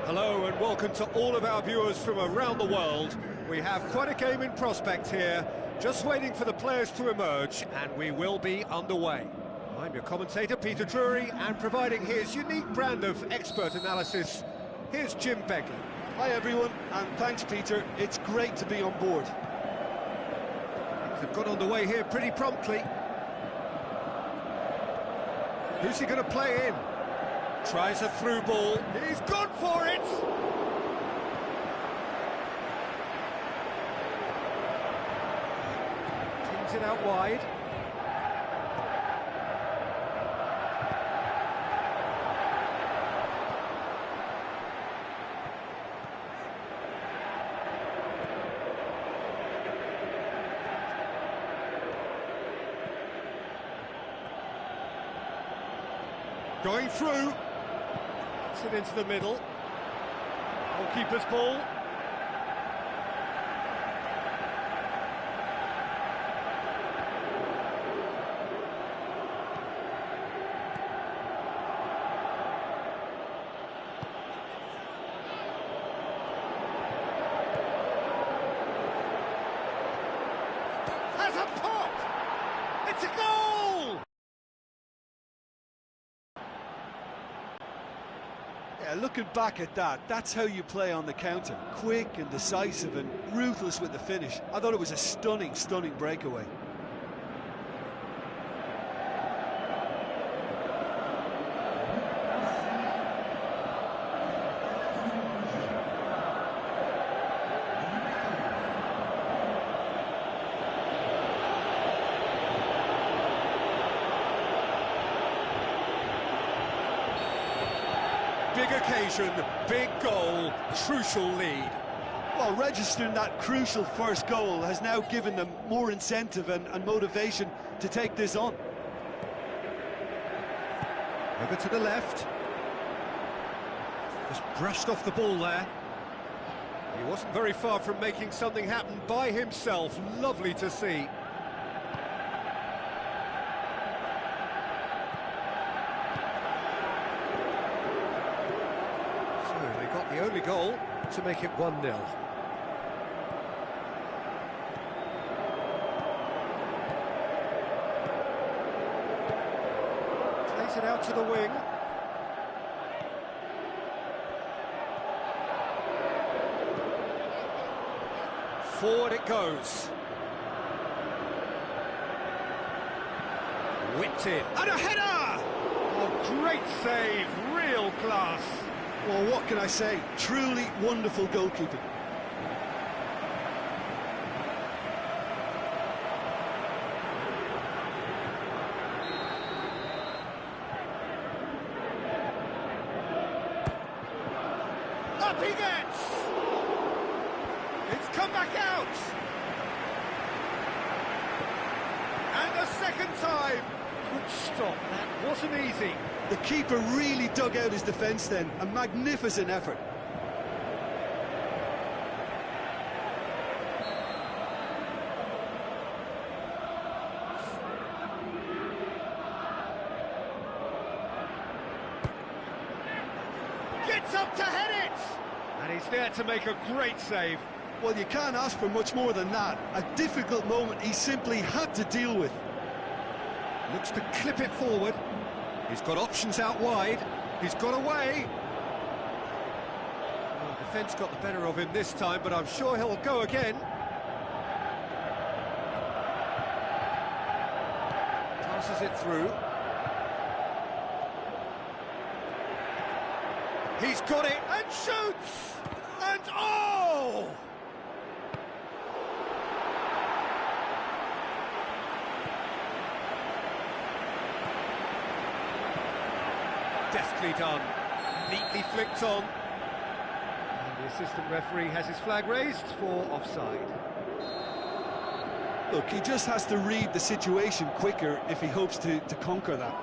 Hello and welcome to all of our viewers from around the world. We have quite a game in prospect here, just waiting for the players to emerge, and we will be underway. I'm your commentator, Peter Drury, and providing his unique brand of expert analysis, here's Jim Begley. Hi everyone, and thanks Peter, it's great to be on board. Things have got underway here pretty promptly. Who's he going to play in? Tries a through ball, he's gone for it! Tins it out wide. Going through. It into the middle. Goalkeeper's ball. Has a pop! It's a goal! Yeah, looking back at that, that's how you play on the counter. Quick and decisive and ruthless with the finish. I thought it was a stunning breakaway. Big occasion, big goal, crucial lead. Well, registering that crucial first goal has now given them more incentive and motivation to take this on. Over to the left. Just brushed off the ball there. He wasn't very far from making something happen by himself. Lovely to see. The only goal to make it 1-0. Plays it out to the wing. Forward it goes. Whipped in. And a header! Oh, great save, real class. Well, what can I say? Truly wonderful goalkeeping. Up he gets! It's come back out! And a second time! Good stop, that wasn't easy. The keeper really dug out his defence then, a magnificent effort. Gets up to head it! And he's there to make a great save. Well, you can't ask for much more than that. A difficult moment he simply had to deal with. Looks to clip it forward. He's got options out wide. He's got away. Well, the defence got the better of him this time, but I'm sure he'll go again. Passes it through. He's got it and shoots! And oh! Deftly done, neatly flicked on. And the assistant referee has his flag raised for offside. Look, he just has to read the situation quicker if he hopes to conquer that.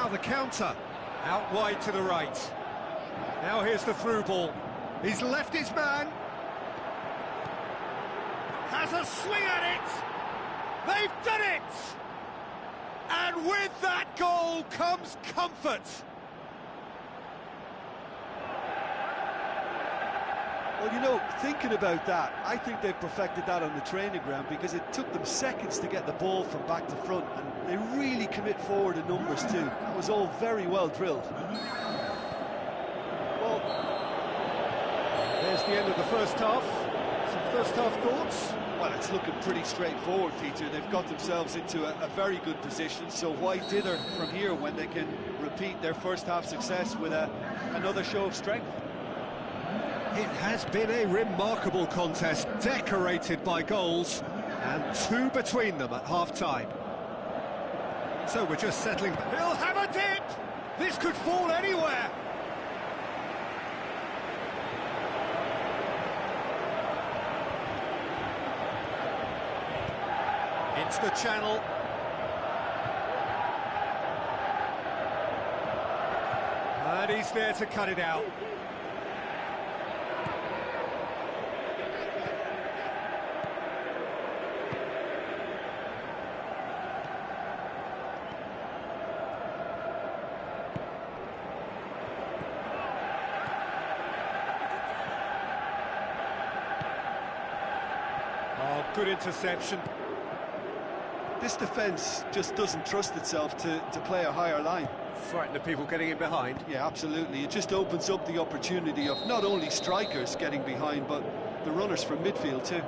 Now the counter, out wide to the right. Now here's the through ball. He's left his man. Has a swing at it. They've done it. And with that goal comes comfort. Well, you know, thinking about that, I think they've perfected that on the training ground because it took them seconds to get the ball from back to front, and they really commit forward in numbers too. That was all very well drilled. Well, there's the end of the first half. Some first half thoughts? Well, it's looking pretty straightforward, Peter. They've got themselves into a very good position, so why dither from here when they can repeat their first half success with another show of strength? It has been a remarkable contest, decorated by goals, and two between them at half-time. So we're just settling. He'll have a dip! This could fall anywhere! It's the channel. And he's there to cut it out. Oh, good interception. This defence just doesn't trust itself to play a higher line. Frightened of people getting in behind. Yeah, absolutely. It just opens up the opportunity of not only strikers getting behind, but the runners from midfield too.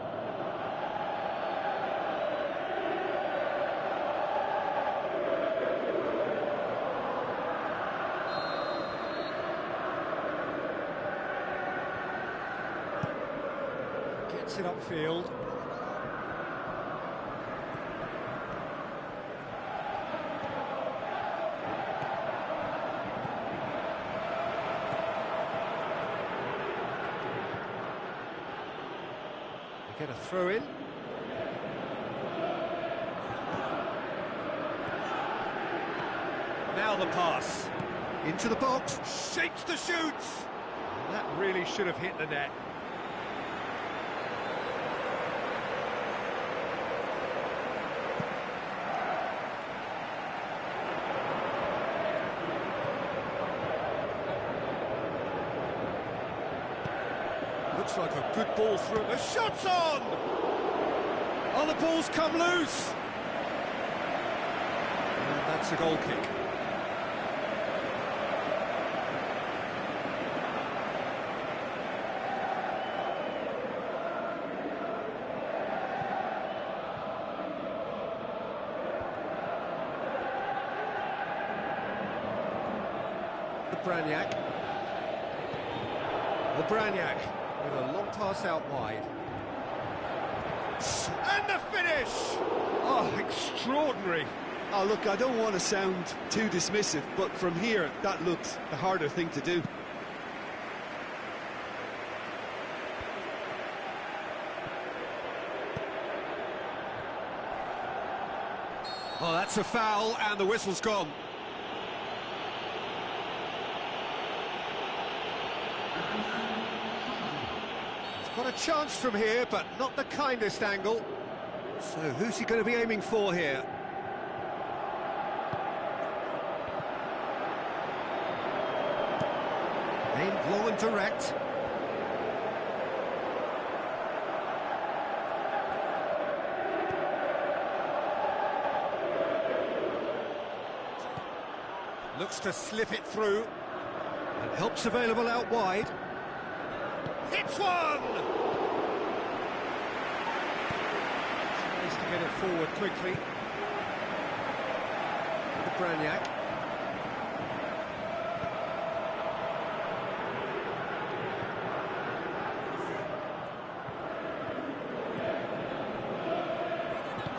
Gets it upfield. Get a throw in. Now the pass. Into the box. Shapes to shoot. That really should have hit the net. Looks like a good ball through. The shot's on! Oh, the ball's come loose! And that's a goal kick. Braniak with a long pass out wide. And the finish! Oh, extraordinary. Oh, look, I don't want to sound too dismissive, but from here, that looked the harder thing to do. Oh, that's a foul, and the whistle's gone. Got a chance from here, but not the kindest angle. So who's he going to be aiming for here? Aimed long and direct. Looks to slip it through. And help's available out wide. Hits one! Tries to get it forward quickly. Braniak.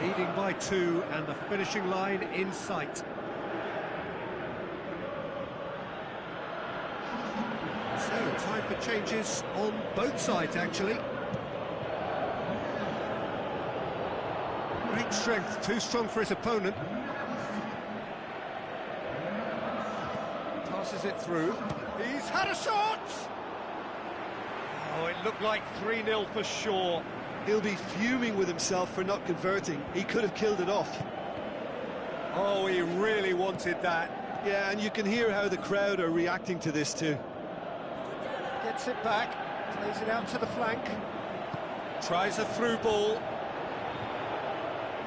Leading by 2 and the finishing line in sight. So, time for changes on both sides, actually. Great strength, too strong for his opponent. Passes it through. He's had a shot! Oh, it looked like 3-0 for sure. He'll be fuming with himself for not converting. He could have killed it off. Oh, he really wanted that. Yeah, and you can hear how the crowd are reacting to this too. Gets it back, plays it out to the flank. Tries a through ball.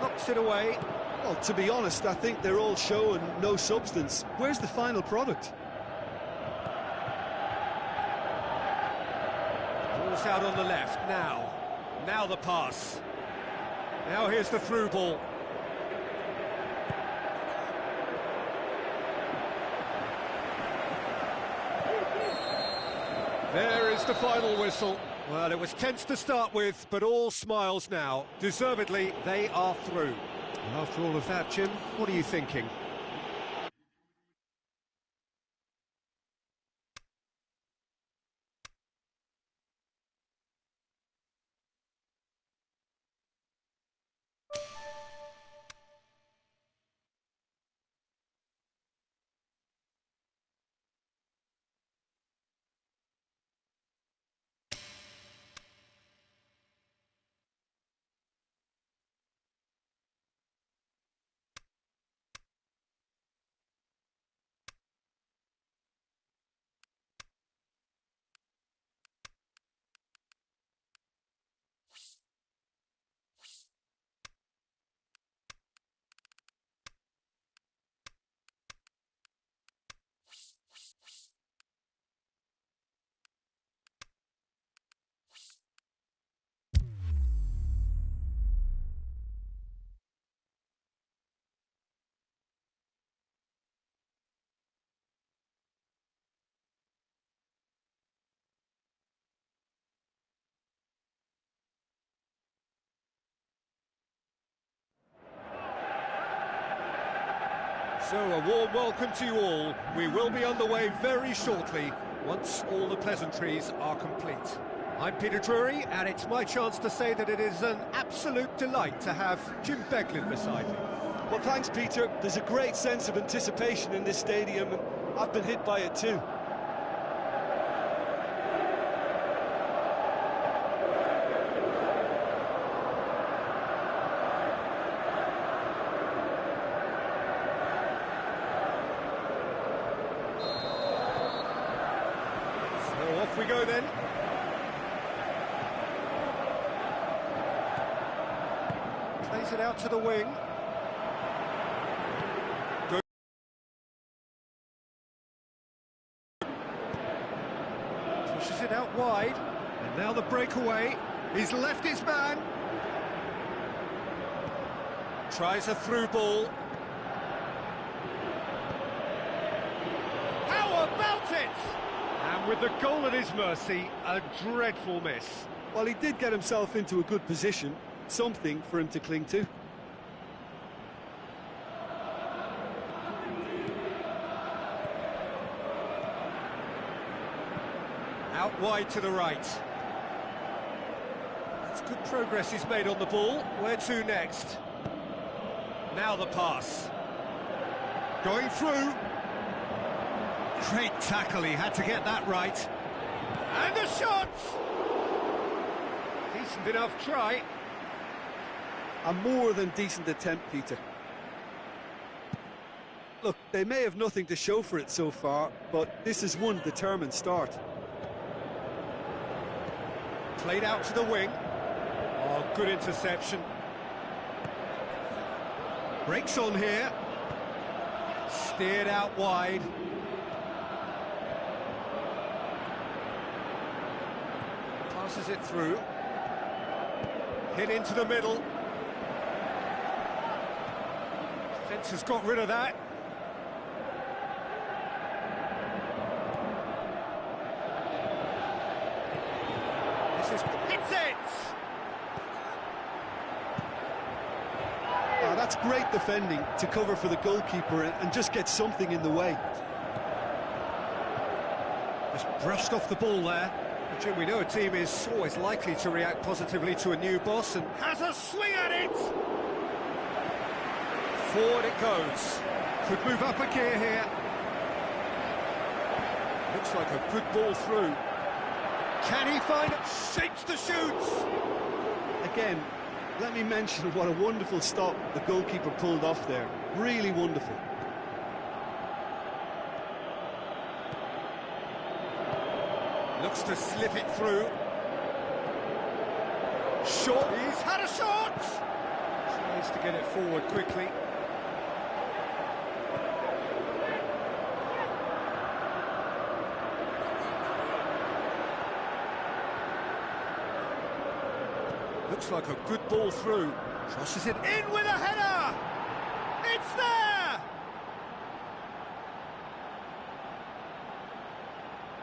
Knocks it away. Well, to be honest, I think they're all show and no substance. Where's the final product? Ball's out on the left, now. Now the pass. Now here's the through ball. There is the final whistle. Well, it was tense to start with, but all smiles now. Deservedly, they are through. And after all of that, Jim, what are you thinking? So, a warm welcome to you all. We will be underway very shortly, once all the pleasantries are complete. I'm Peter Drury, and it's my chance to say that it is an absolute delight to have Jim Beglin beside me. Well, thanks, Peter. There's a great sense of anticipation in this stadium, and I've been hit by it too. Off we go then. Plays it out to the wing. Pushes it out wide. And now the breakaway. He's left his man. Tries a through ball. How about it? And with the goal at his mercy, a dreadful miss. Well, he did get himself into a good position, something for him to cling to. Out wide to the right. That's good progress he's made on the ball. Where to next? Now the pass. Going through. Great tackle, he had to get that right. And the shot! Decent enough try. A more than decent attempt, Peter. Look, they may have nothing to show for it so far, but this is one determined start. Played out to the wing. Oh, good interception. Breaks on here. Steered out wide. Passes it through. Hit into the middle. Defence has got rid of that. This is... Hits it! Oh, that's great defending to cover for the goalkeeper and just get something in the way. Just brushed off the ball there. Jim, we know a team is always likely to react positively to a new boss and has a swing at it! Forward it goes. Could move up a gear here. Looks like a good ball through. Can he find it? Shapes the shoots! Again, let me mention what a wonderful stop the goalkeeper pulled off there. Really wonderful. Looks to slip it through. Shot. He's had a shot! Tries to get it forward quickly. Looks like a good ball through. Crosses it in with a header! It's there!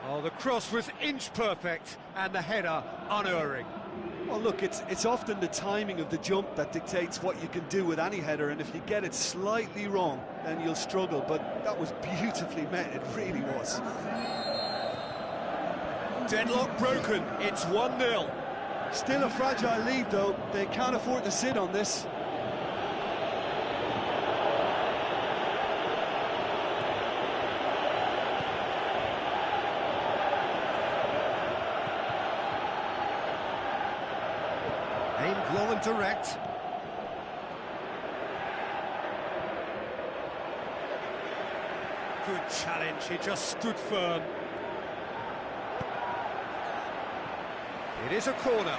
Oh, the cross was inch perfect and the header unerring. Well, look, it's often the timing of the jump that dictates what you can do with any header, and if you get it slightly wrong, then you'll struggle, but that was beautifully met, it really was. Deadlock broken, it's 1-0. Still a fragile lead, though. They can't afford to sit on this. Aimed long and direct. Good challenge, he just stood firm. It is a corner.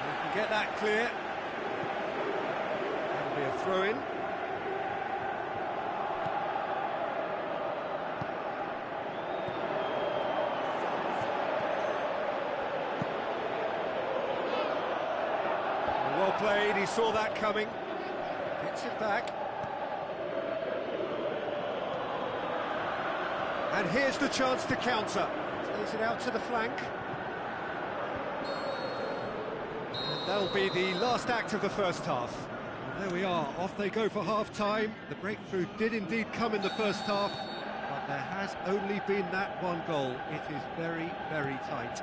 You can get that clear. That'll be a throw-in. Well played, he saw that coming. Gets it back. And here's the chance to counter. Plays it out to the flank. And that'll be the last act of the first half. And there we are, off they go for half-time. The breakthrough did indeed come in the first half, but there has only been that one goal. It is very, very tight.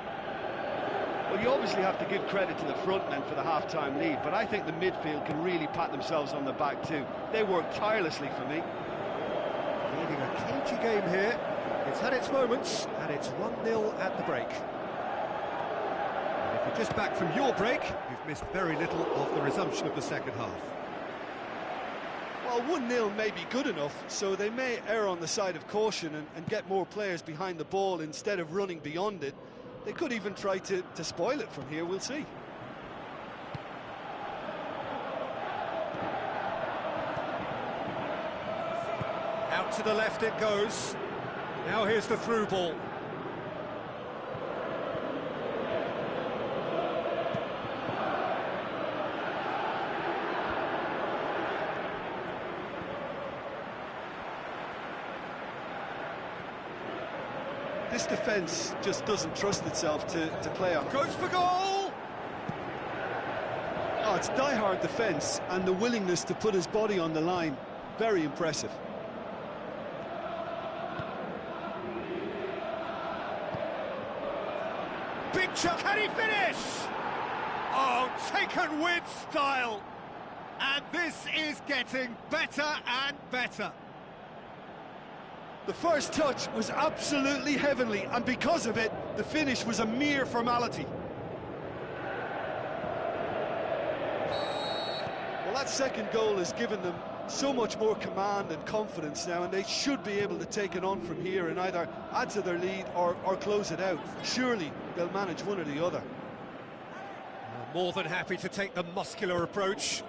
Well, you obviously have to give credit to the front men for the half-time lead, but I think the midfield can really pat themselves on the back too. They worked tirelessly for me. Leading a cagey game here. It's had its moments, and it's 1-0 at the break. And if you're just back from your break, you've missed very little of the resumption of the second half. Well, 1-0 may be good enough, so they may err on the side of caution and get more players behind the ball instead of running beyond it. They could even try to spoil it from here, we'll see. Out to the left it goes. Now here's the through ball. This defence just doesn't trust itself to play on. Goes for goal! Oh, it's die-hard defence and the willingness to put his body on the line. Very impressive. Big chunk, can he finish? Oh, taken with style. And this is getting better and better. The first touch was absolutely heavenly, and because of it, the finish was a mere formality. Well, that second goal has given them so much more command and confidence now, and they should be able to take it on from here and either add to their lead or close it out. Surely they'll manage one or the other. More than happy to take the muscular approach.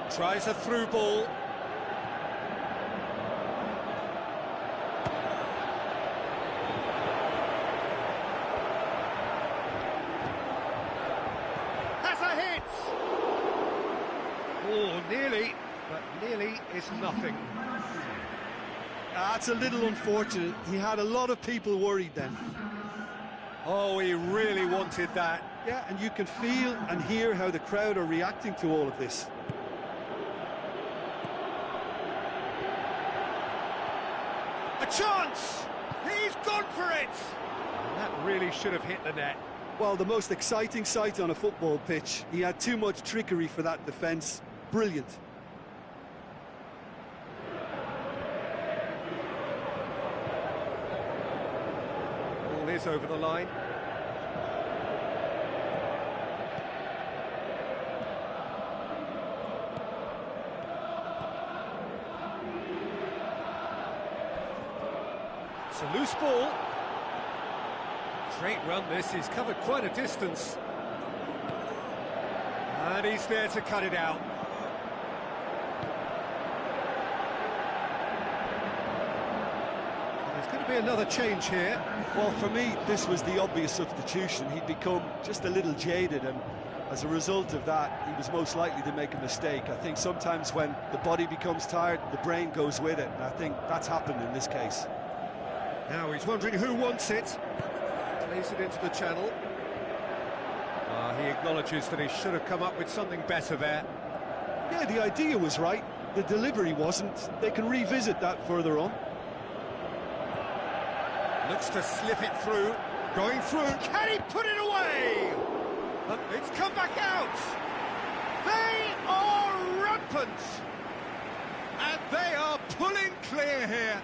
Tries a through ball. Has a hit! Oh, nearly, but nearly is nothing. That's a little unfortunate. He had a lot of people worried then. Oh, he really wanted that. Yeah, and you can feel and hear how the crowd are reacting to all of this. A chance! He's gone for it! And that really should have hit the net. Well, the most exciting sight on a football pitch. He had too much trickery for that defence. Brilliant. Ball is over the line. It's a loose ball. Great run this, he's covered quite a distance. And he's there to cut it out. There's going to be another change here. Well, for me, this was the obvious substitution. He'd become just a little jaded, and as a result of that, he was most likely to make a mistake. I think sometimes when the body becomes tired, the brain goes with it, and I think that's happened in this case. Now he's wondering who wants it. Plays it into the channel. He acknowledges that he should have come up with something better there. Yeah, the idea was right. The delivery wasn't. They can revisit that further on. Looks to slip it through. Going through. Can he put it away? It's come back out. They are rampant. And they are pulling clear here.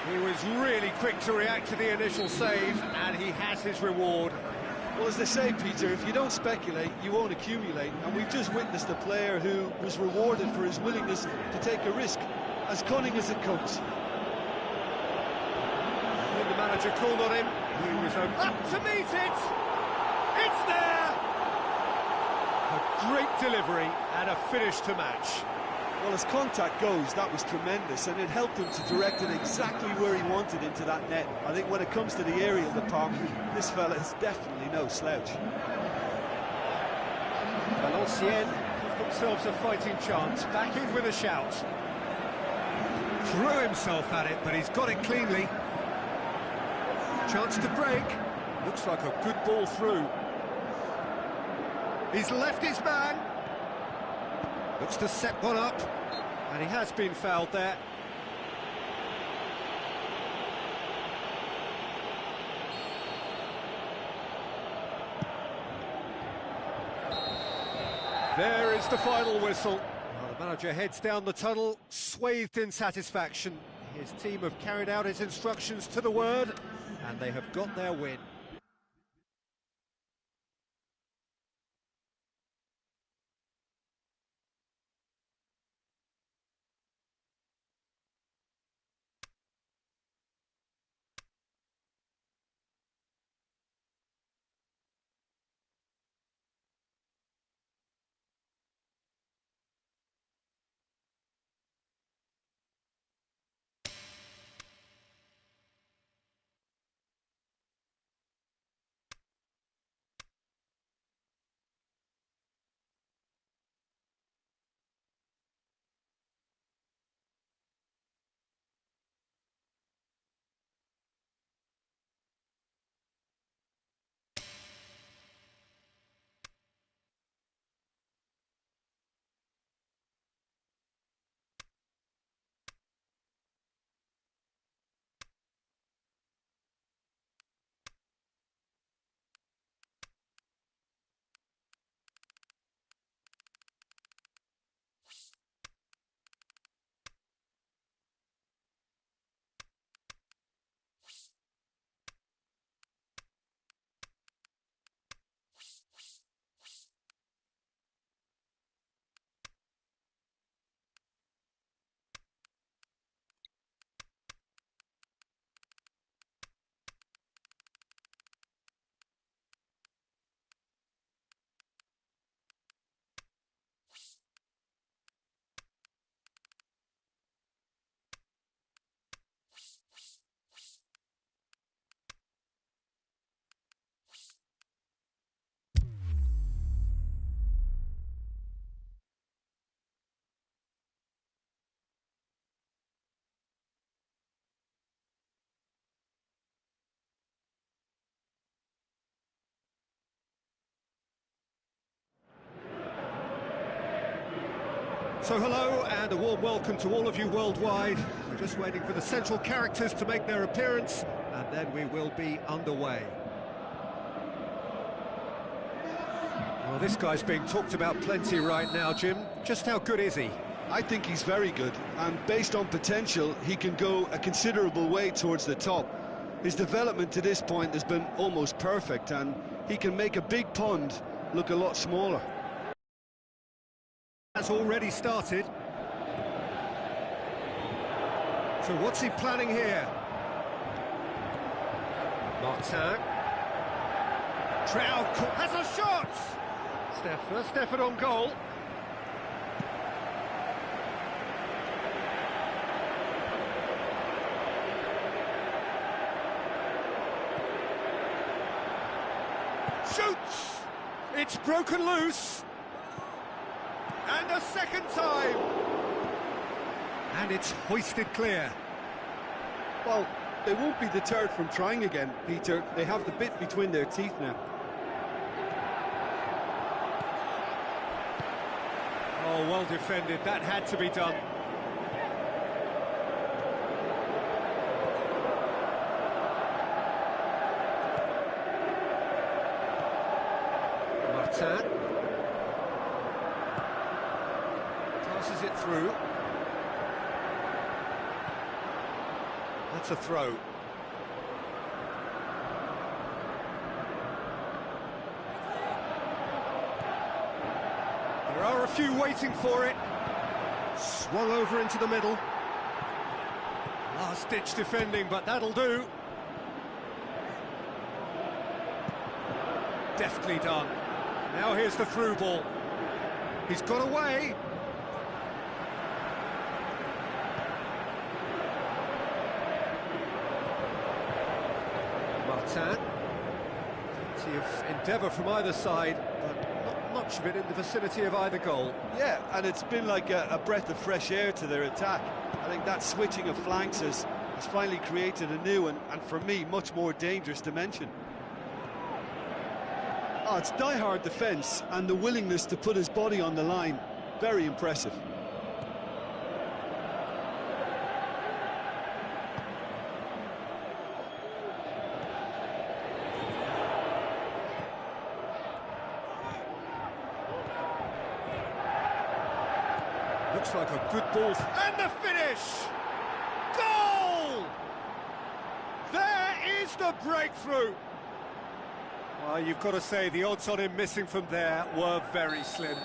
He was really quick to react to the initial save, and he has his reward. Well, as they say, Peter, if you don't speculate, you won't accumulate. And we've just witnessed a player who was rewarded for his willingness to take a risk, as cunning as it comes. When the manager called on him, he was up to meet it. It's there! A great delivery and a finish to match. Well, as contact goes, that was tremendous, and it helped him to direct it exactly where he wanted into that net. I think when it comes to the aerial department, this fella is definitely no slouch. Valenciennes give themselves a fighting chance, back in with a shout. Threw himself at it, but he's got it cleanly. Chance to break. Looks like a good ball through. He's left his man. Looks to set one up, and he has been fouled there. There is the final whistle. Well, the manager heads down the tunnel, swathed in satisfaction. His team have carried out his instructions to the word, and they have got their win. So hello and a warm welcome to all of you worldwide. We're just waiting for the central characters to make their appearance, and then we will be underway. Well, this guy's being talked about plenty right now, Jim. Just how good is he? I think he's very good, and based on potential, he can go a considerable way towards the top. His development to this point has been almost perfect, and he can make a big pond look a lot smaller. Has already started. So what's he planning here? Martin. Trout has a shot! First effort on goal. Shoots! It's broken loose. And a second time. And it's hoisted clear. Well, they won't be deterred from trying again, Peter. They have the bit between their teeth now. Oh, well defended. That had to be done. Martin. Passes it through. That's a throw. There are a few waiting for it. Swung over into the middle. Last-ditch defending, but that'll do. Deftly done. Now here's the through ball. He's got away. Martin. Plenty of endeavour from either side, but not much of it in the vicinity of either goal. Yeah, and it's been like a breath of fresh air to their attack. I think that switching of flanks has finally created a new and for me, much more dangerous dimension. Oh, it's die-hard defence and the willingness to put his body on the line. Very impressive. Looks like a good ball. And the finish! Goal! There is the breakthrough! Well, you've got to say the odds on him missing from there were very slim.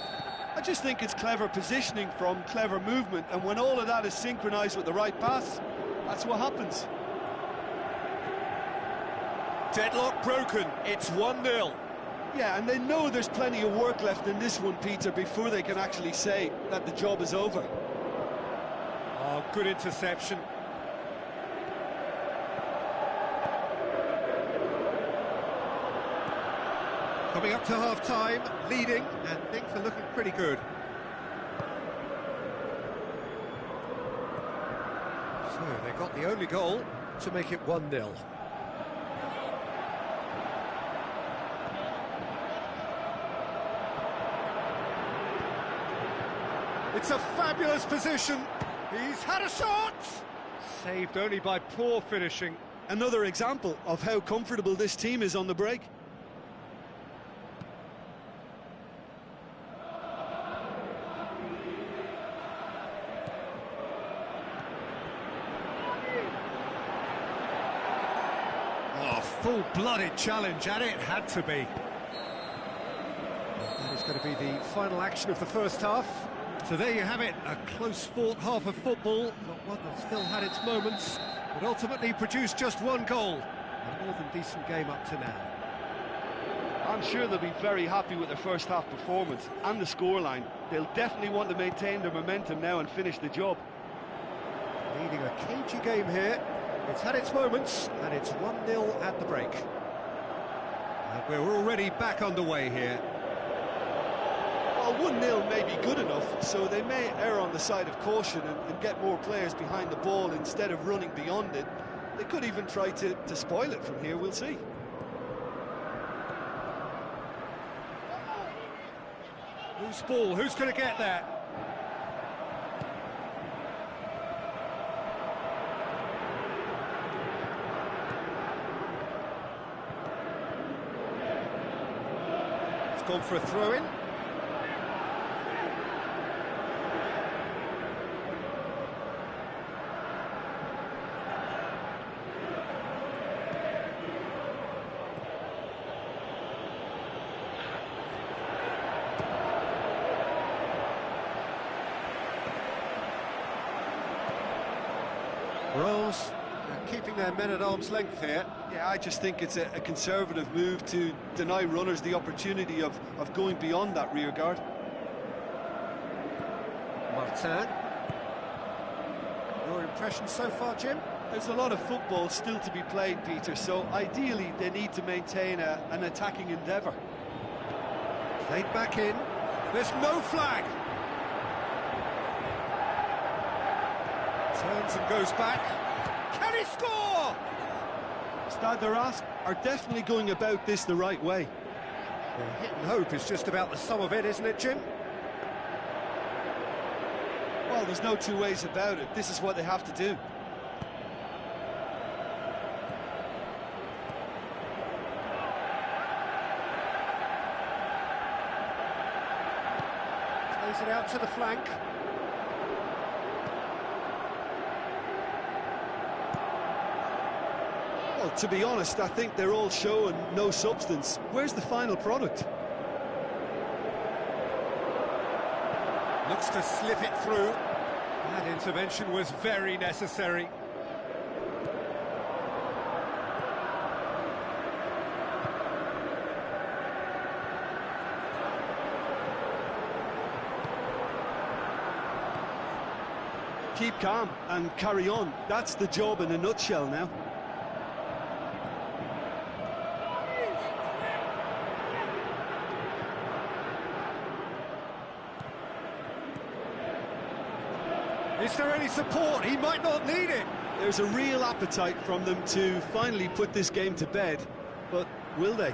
I just think it's clever positioning from clever movement, and when all of that is synchronised with the right pass, that's what happens. Deadlock broken, it's 1-0. Yeah, and they know there's plenty of work left in this one, Peter, before they can actually say that the job is over. Oh, good interception. Coming up to half-time, leading, and things are looking pretty good. So they got the only goal to make it 1-0. It's a fabulous position. He's had a shot! Saved only by poor finishing. Another example of how comfortable this team is on the break. Oh, full-blooded challenge, and it had to be. That is going to be the final action of the first half. So there you have it, a close-fought half of football, but one that still had its moments, but ultimately produced just one goal. A more than decent game up to now. I'm sure they'll be very happy with their first half performance and the scoreline. They'll definitely want to maintain their momentum now and finish the job. Leading a cagey game here. It's had its moments, and it's 1-0 at the break. And we're already back underway here. Well, 1-0 may be good enough, so they may err on the side of caution and get more players behind the ball instead of running beyond it. They could even try to spoil it from here, we'll see. Loose ball, who's going to get that? gone for a throw-in. Rose keeping their men at arm's length here. Yeah, I just think it's a conservative move to deny runners the opportunity of going beyond that rear guard. Martin. Your impression so far, Jim? There's a lot of football still to be played, Peter, so ideally they need to maintain an attacking endeavour. Played back in. There's no flag. Turns and goes back. Can he score? Stade de Reims are definitely going about this the right way. Well, hit and hope is just about the sum of it, isn't it, Jim? Well, there's no two ways about it. This is what they have to do. Plays it out to the flank. Well, to be honest, I think they're all show and no substance. Where's the final product? Looks to slip it through. That intervention was very necessary. Keep calm and carry on. That's the job in a nutshell now. Is there any support? He might not need it. There's a real appetite from them to finally put this game to bed, but will they?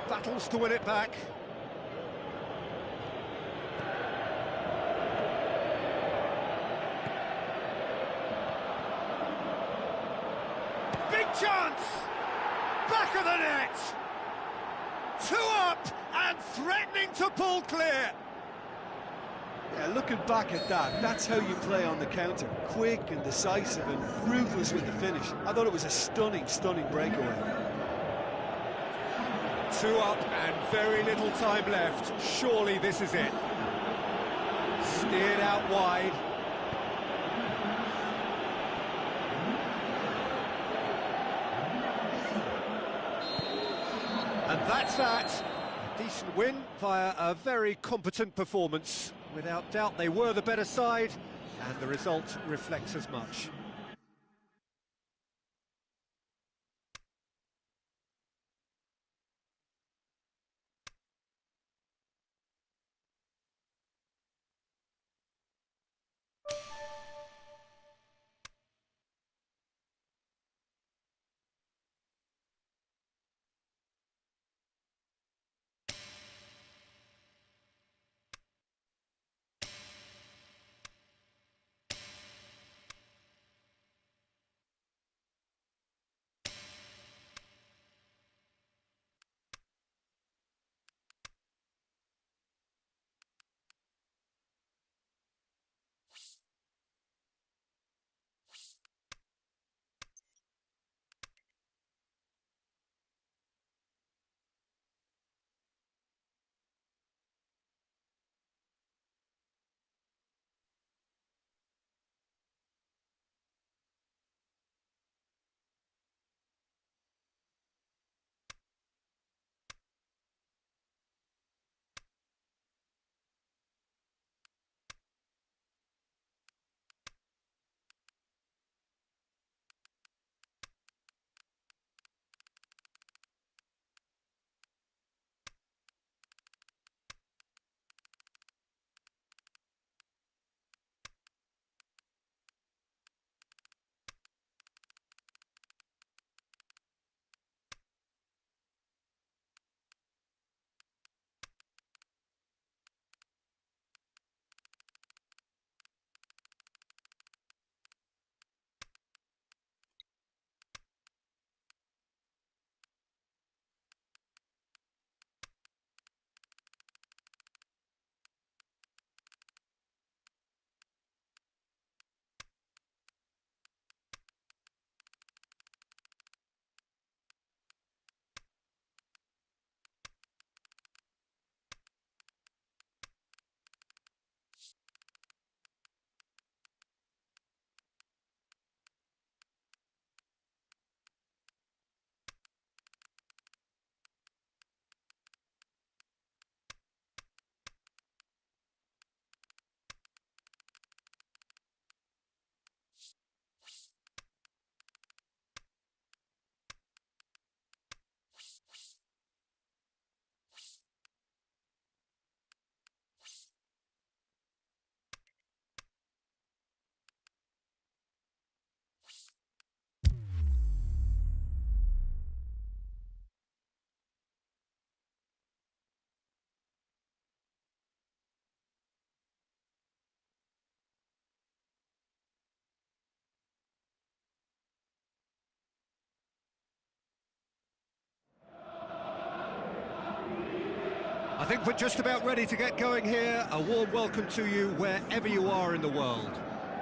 Battles to win it back. Big chance! Back of the net! Two up and threatening to pull clear. Yeah, looking back at that, that's how you play on the counter. Quick and decisive and ruthless with the finish. I thought it was a stunning, stunning breakaway. Two up and very little time left. Surely this is it. Steered out wide. And that's that. A decent win via a very competent performance. Without doubt, they were the better side, and the result reflects as much. I think we're just about ready to get going here. A warm welcome to you wherever you are in the world.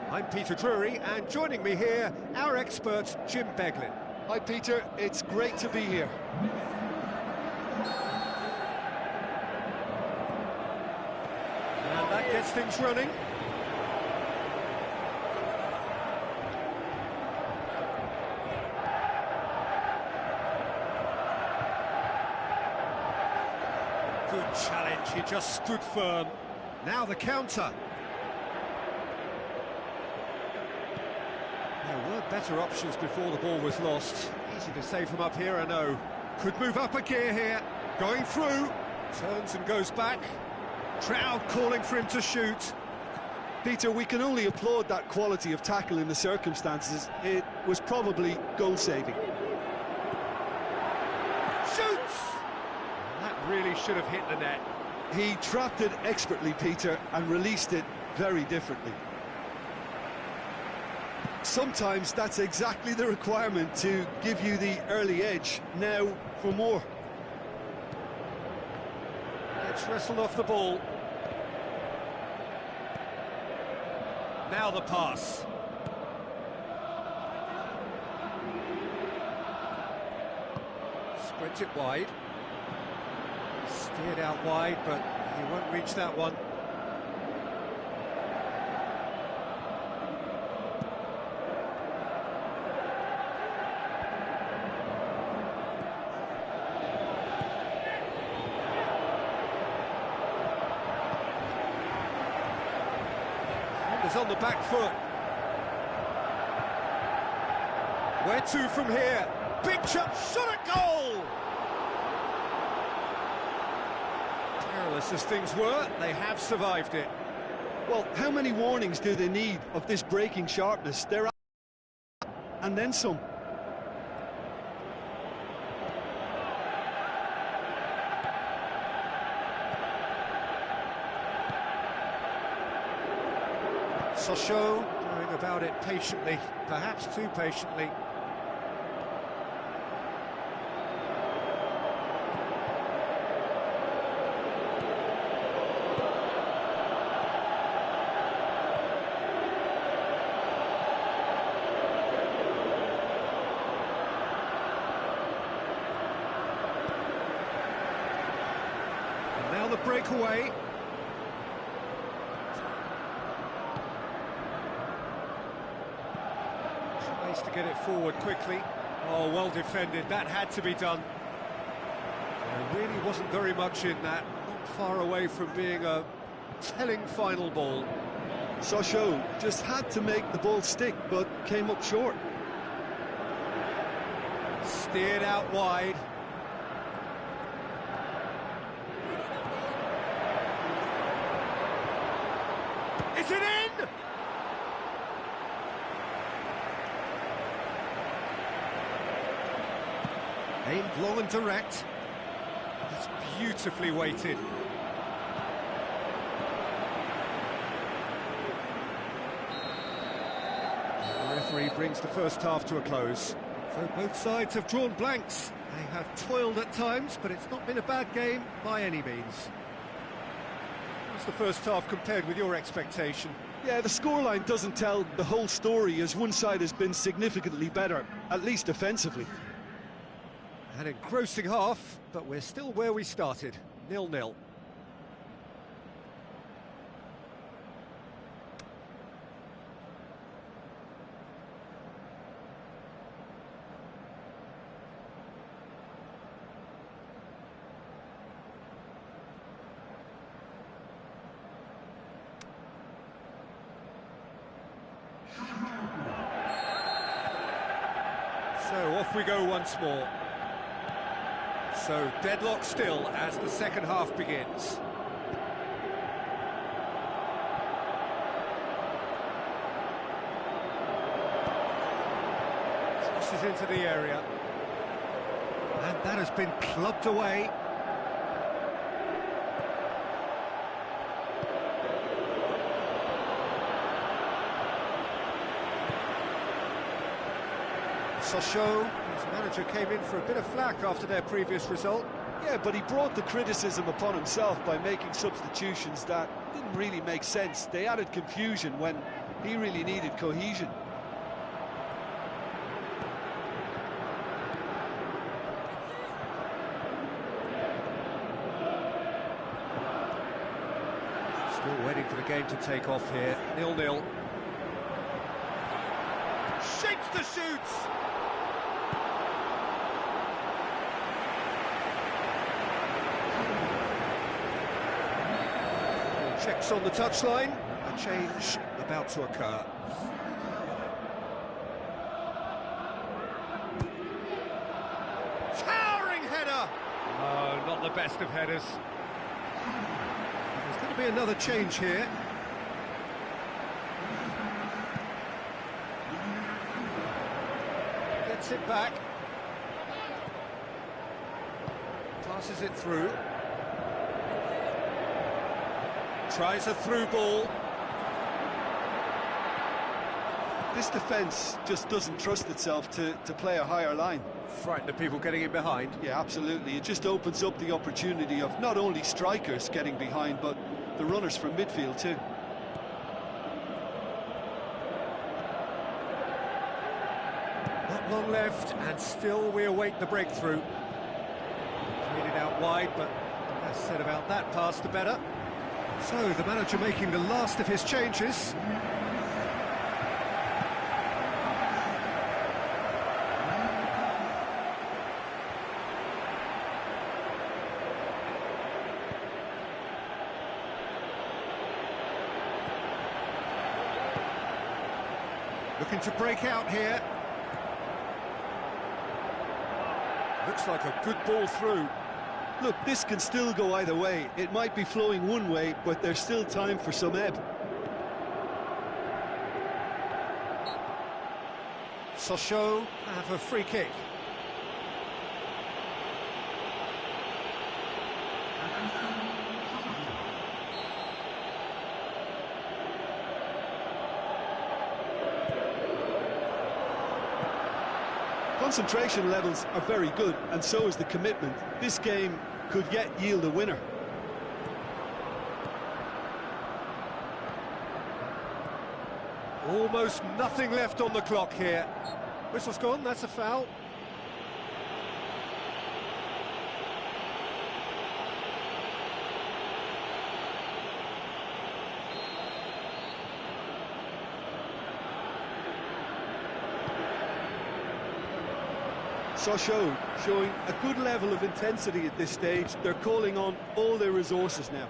I'm Peter Drury, and joining me here, our expert, Jim Beglin. Hi Peter, it's great to be here. And that gets things running. Good challenge, he just stood firm. Now the counter. There were better options before the ball was lost. Easy to say from up here, I know. Could move up a gear here. Going through. Turns and goes back. Crowd calling for him to shoot. Peter, we can only applaud that quality of tackle in the circumstances. It was probably goal-saving. Shoots! That really should have hit the net. He trapped it expertly, Peter, and released it very differently. Sometimes that's exactly the requirement to give you the early edge. Now for more. Gets wrestled off the ball. Now the pass. Spreads it wide. Steered out wide, but he won't reach that one. Is on the back foot. Where to from here? Big shot at goal! Perilous as things were, they have survived it. Well, how many warnings do they need of this breaking sharpness? They're out, and then some. Sochaux going about it patiently, perhaps too patiently. And now the breakaway. To get it forward quickly. Oh, well defended, that had to be done. There really wasn't very much in that, not far away from being a telling final ball. Sochaux just had to make the ball stick, but came up short. Steered out wide. Is it in? Aimed long and direct. That's beautifully weighted. The referee brings the first half to a close. So both sides have drawn blanks. They have toiled at times, but it's not been a bad game by any means. How's the first half compared with your expectation? Yeah, the scoreline doesn't tell the whole story, as one side has been significantly better, at least defensively. An engrossing half, but we're still where we started, 0-0. So off we go once more. So deadlock still as the second half begins. Crosses into the area. And that has been clubbed away. Sochaux, his manager, came in for a bit of flack after their previous result. Yeah, but he brought the criticism upon himself by making substitutions that didn't really make sense. They added confusion when he really needed cohesion. Still waiting for the game to take off here. 0-0. Shapes to shoot! Checks on the touchline. A change about to occur. Towering header! Oh, not the best of headers. There's going to be another change here. Gets it back. Passes it through. Tries a through ball. This defence just doesn't trust itself to play a higher line. Frighten the people getting in behind. Yeah, absolutely. It just opens up the opportunity of not only strikers getting behind, but the runners from midfield too. Not long left, and still we await the breakthrough. Played it out wide, but the less said about that pass, the better. So, the manager making the last of his changes. Looking to break out here. Looks like a good ball through. Look, this can still go either way. It might be flowing one way, but there's still time for some ebb. Sochaux have a free kick. Concentration levels are very good, and so is the commitment. This game could yet yield a winner. Almost nothing left on the clock here. Whistle's gone, that's a foul. Sochaux showing a good level of intensity at this stage. They're calling on all their resources now.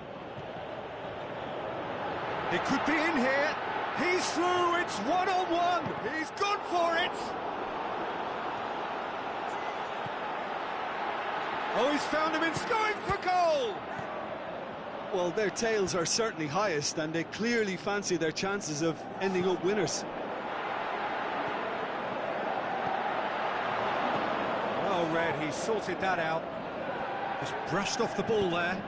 It could be in here. He's through, it's one-on-one. He's gone for it. Oh, he's found him, it's going for goal. Well, their tails are certainly highest, and they clearly fancy their chances of ending up winners. Well read, he sorted that out. Just brushed off the ball there.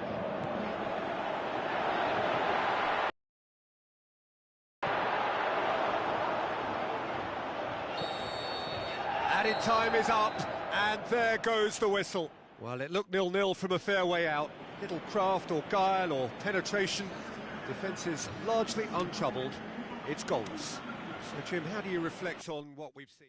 Added time is up, and there goes the whistle. Well, it looked 0-0 from a fair way out. Little craft or guile or penetration. Defence is largely untroubled. It's goals. So, Jim, how do you reflect on what we've seen?